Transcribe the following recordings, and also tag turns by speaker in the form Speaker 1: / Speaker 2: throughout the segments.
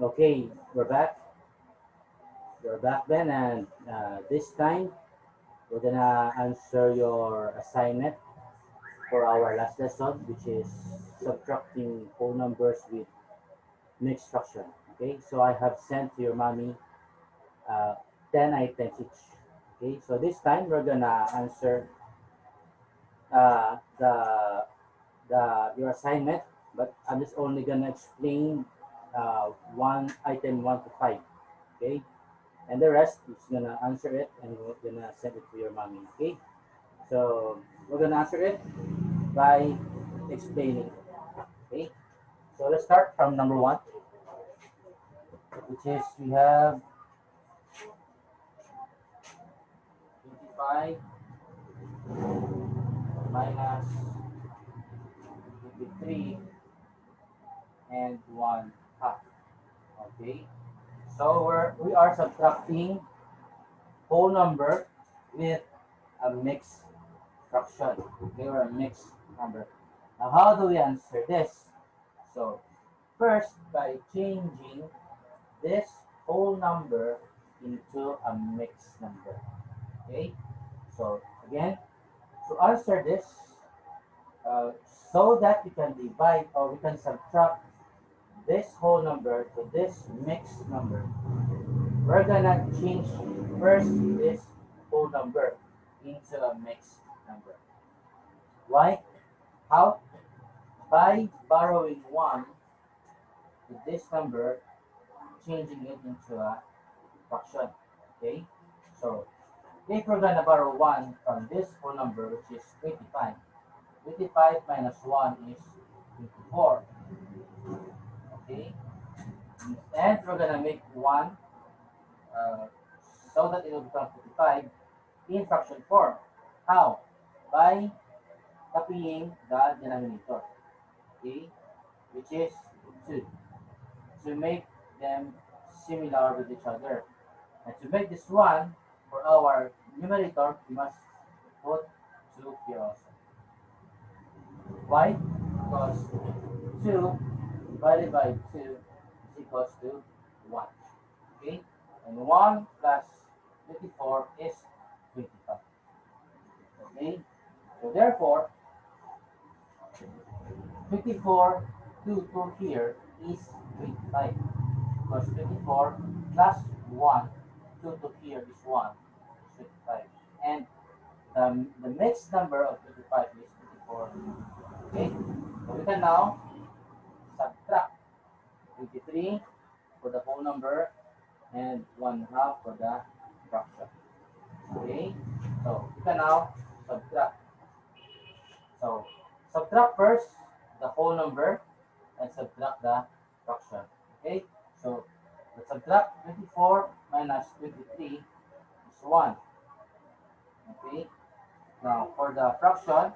Speaker 1: Okay, we're back. We're back then, and this time we're gonna answer your assignment for our last lesson, which is subtracting whole numbers with mixed fraction. Okay, so I have sent to your mommy uh, 10 items each. Okay, so this time we're gonna answer uh, the your assignment, but I'm just only gonna explain one item 1 to 5. Okay, and the rest is gonna answer it and we're gonna send it to your mommy. Okay, so we're gonna answer it by explaining. Okay, so let's start from number one, which is we have 25 minus 23 and 1/2. Okay, so we are subtracting whole number with a mixed fraction. Okay, or a mixed number. Now how do we answer this? So first, by changing this whole number into a mixed number. Okay, so again, to answer this, uh, so that we can divide or we can subtract this whole number to this mixed number, we're gonna change first this whole number into a mixed number. Why? How? By borrowing 1 to this number, changing it into a fraction. Okay, so if we're gonna borrow 1 from this whole number, which is 25, 25 minus 1 is 24. Okay, and we're gonna make 1 uh, so that it will become 55 in fraction form. How? By copying the denominator. Okay, which is 2, to make them similar with each other. And to make this one, for our numerator, we must put 2 here also. Why? Because 2 divided by 2 is equals to 1. Okay? And 1 plus 24 is 25. Okay? So therefore, 24 to here is 25. Because 24 plus 1, 2 to here is 1, is 25. And the mixed number of 25 is 24. Okay? So we can now subtract 23 for the whole number and 1/2 for the fraction. Okay? So we can now subtract. So subtract first the whole number and subtract the fraction. Okay? So let's subtract 24 minus 23 is 1. Okay? Now for the fraction,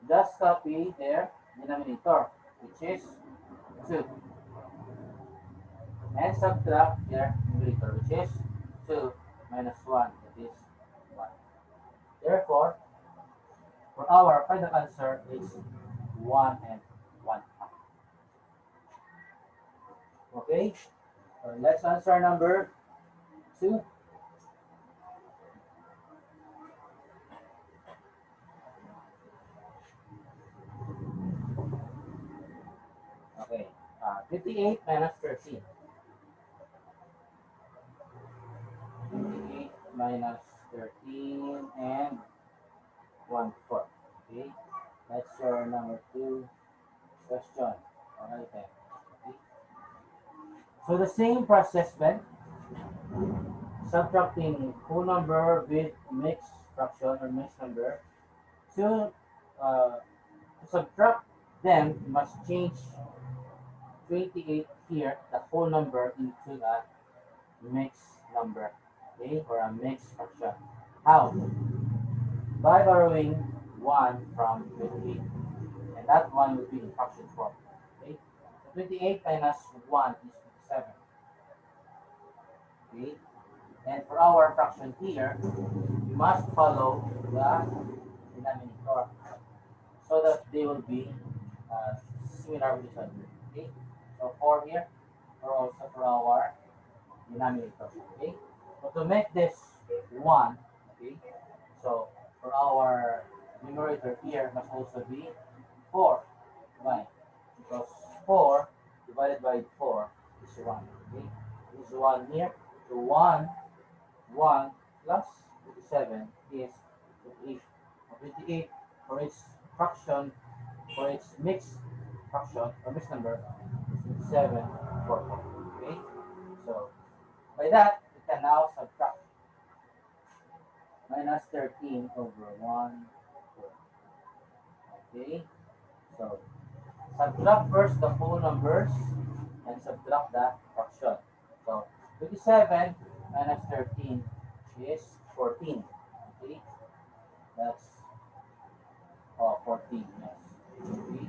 Speaker 1: just copy their denominator, which is 2, and subtract their numerator, which is 2 minus 1, that is 1. Therefore, for our final answer is 1 and 1/2. Okay, so let's answer number 2. Okay, 58 minus 13. 58 minus 13 and 1/4. Okay, that's your number 2 question. Alright then. Okay. So the same process then, subtracting whole number with mixed fraction or mixed number. To, to subtract them, you must change 28 here, the whole number, into a mixed number, okay, or a mixed fraction. How? By borrowing 1 from 28, and that one will be in fraction form. Okay, so 28 minus 1 is 57. Okay, and for our fraction here, we must follow the denominator so that they will be uh, similar with each other. Okay, so 4 here, or also for our denominator. Okay? So to make this 1, okay, so for our numerator here must also be 4. Why? Because 4 divided by 4 is 1. Okay? This is 1 here. So 1 plus 27 is 28. 28 for its fraction, for its mixed fraction or mixed number is 7 4. Okay? So by that, we can now subtract minus 13 over 1 4. Okay? So subtract first the whole numbers and subtract the fraction. So 27 minus 13 is 14. Okay? That's 14, yes. Okay?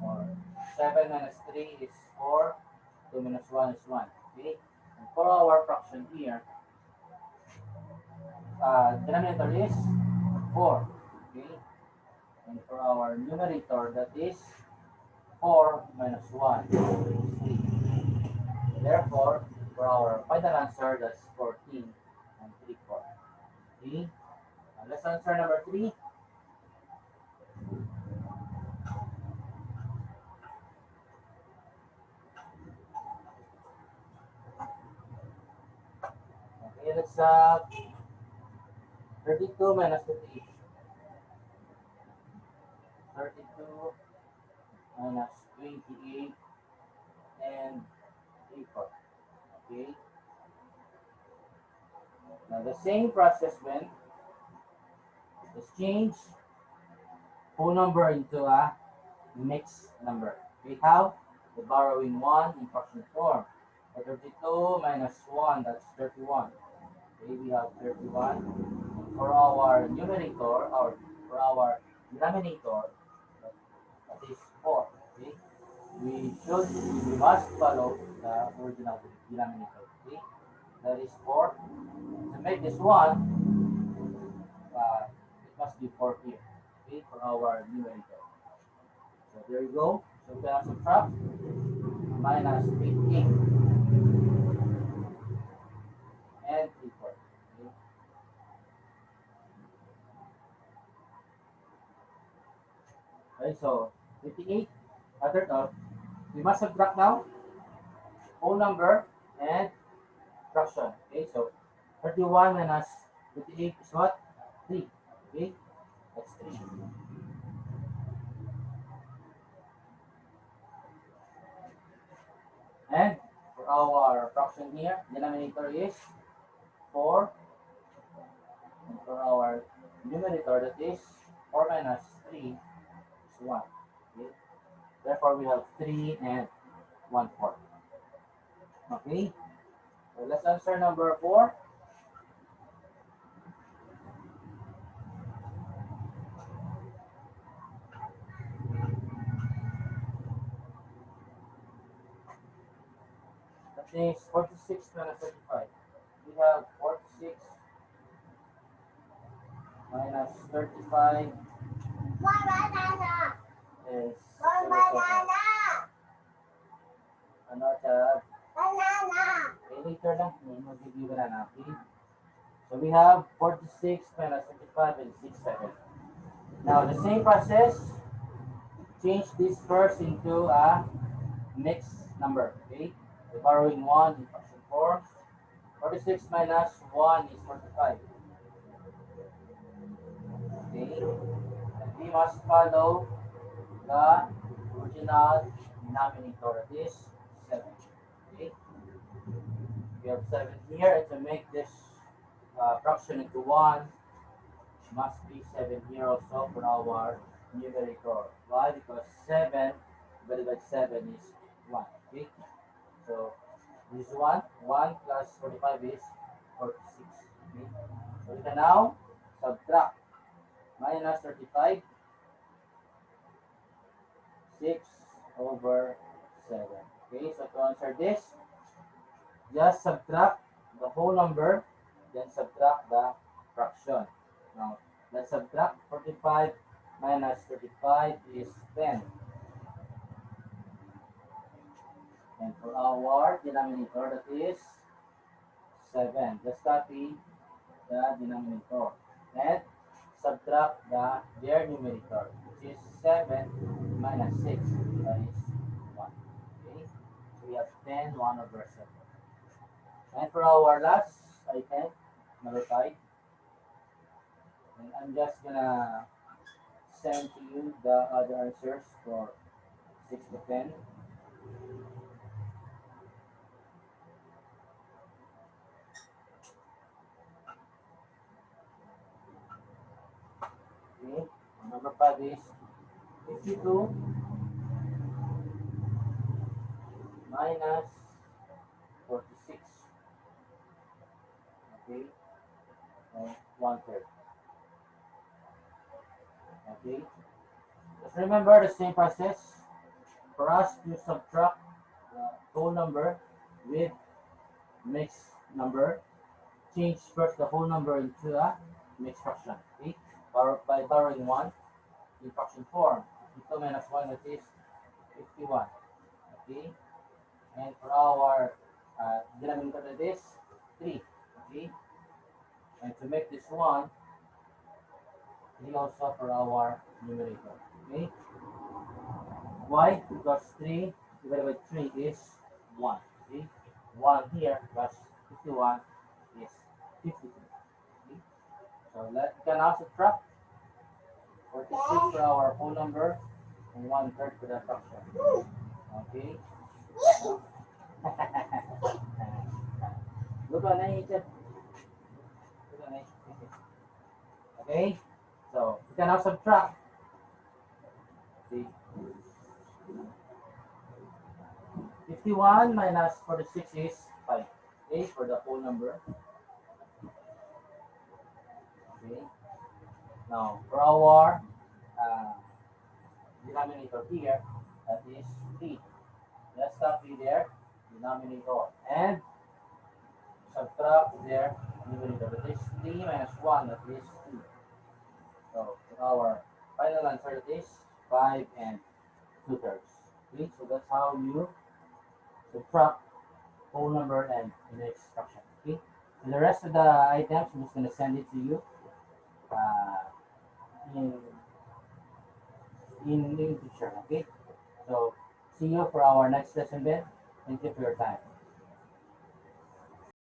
Speaker 1: Or 7 minus 3 is 4. 2 minus 1 is 1. Okay? And for our fraction here, denominator is 4. Okay? And for our numerator, that is 4 minus 1 is 3. Therefore, for our final answer, that's 14 and 3/4. Okay? Let's answer number 3. Okay, let's 32 minus 58. 32 minus 28 and 3/4. Okay? Now the same process when let's change whole number into a mixed number. We have the borrowing 1 in fraction form. 32 minus 1, that's 31. Okay, we have 31. For our numerator, or for our denominator, that is 4. Okay? We must follow the original denominator. Okay? That is 4. To make this 1, it must be 4 here. Okay? For our numerator. So there you go. So we can subtract minus 18 and 3/4. Okay? Okay, so 58, third of, we must subtract now whole number and fraction. Okay, so 31 minus 58 is what? 3. Okay, that's 3. And for our fraction here, denominator is 4. And for our numerator, that is 4 minus 3 is 1. Okay, therefore we have 3 and 1/4. Okay, so let's answer number 4. That is 46 minus 35. We have 46 minus 35 is ano siya? Later lang. We'll give you banana. Okay? So we have 46 minus 35 and 6, 7. Now the same process, change this first into a mixed number. Okay? We're borrowing 1 in fraction form. 46 minus 1 is 45. Okay? And we must follow the original denominator. That is 7. Okay? We have 7 here, and to make this fraction into 1, must be 7 here also for our numerator. Why? Because 7 divided by 7 is 1. Okay? So this is 1. 1 plus 45 is 46. Okay? So we can now subtract minus 35, 6 over 7. Okay? So to answer this, just subtract the whole number, then subtract the fraction. Now, let's subtract 45 minus 35 is 10. And for our denominator, that is 7. Just copy the denominator and subtract their numerator, which is 7 minus 6. That is 1. Okay? So we have 10, 1 over 7. And for our last item, number 5, and I'm just gonna send to you the other answers for 6 to 10. Okay? Number 5 is 52 minus 46. Okay? And 1/3. Okay? Just remember the same process for us to subtract the whole number with mixed number. Change first the whole number into a mixed fraction. Okay? By borrowing 1 in fraction form. 52 minus 1, that is 51. Okay? And for our denominator, that is 3. Okay? And to make this 1, 3 also for our numerator. Okay? Why? Because 3 divided by 3 is 1. Okay? 1 here plus 51 is 52. Okay? So we can now subtract 46 for our whole number and 1/3 for the fraction. Okay? Look on it. Look on it. Okay? So we can now subtract. See? 51 minus 46 is 5. Okay? For the whole number. Okay? Now, for our denominator here, that is 3. Let's copy their denominator and subtract their numerator. That is 3 minus 1, that is 2. So, for our final answer, that is 5 and 2/3. Okay, so that's how you subtract whole number and mixed fraction. Okay, and the rest of the items, I'm just going to send it to you uh, in in picture. Okay, so see you for our next lesson then. Thank you for your time.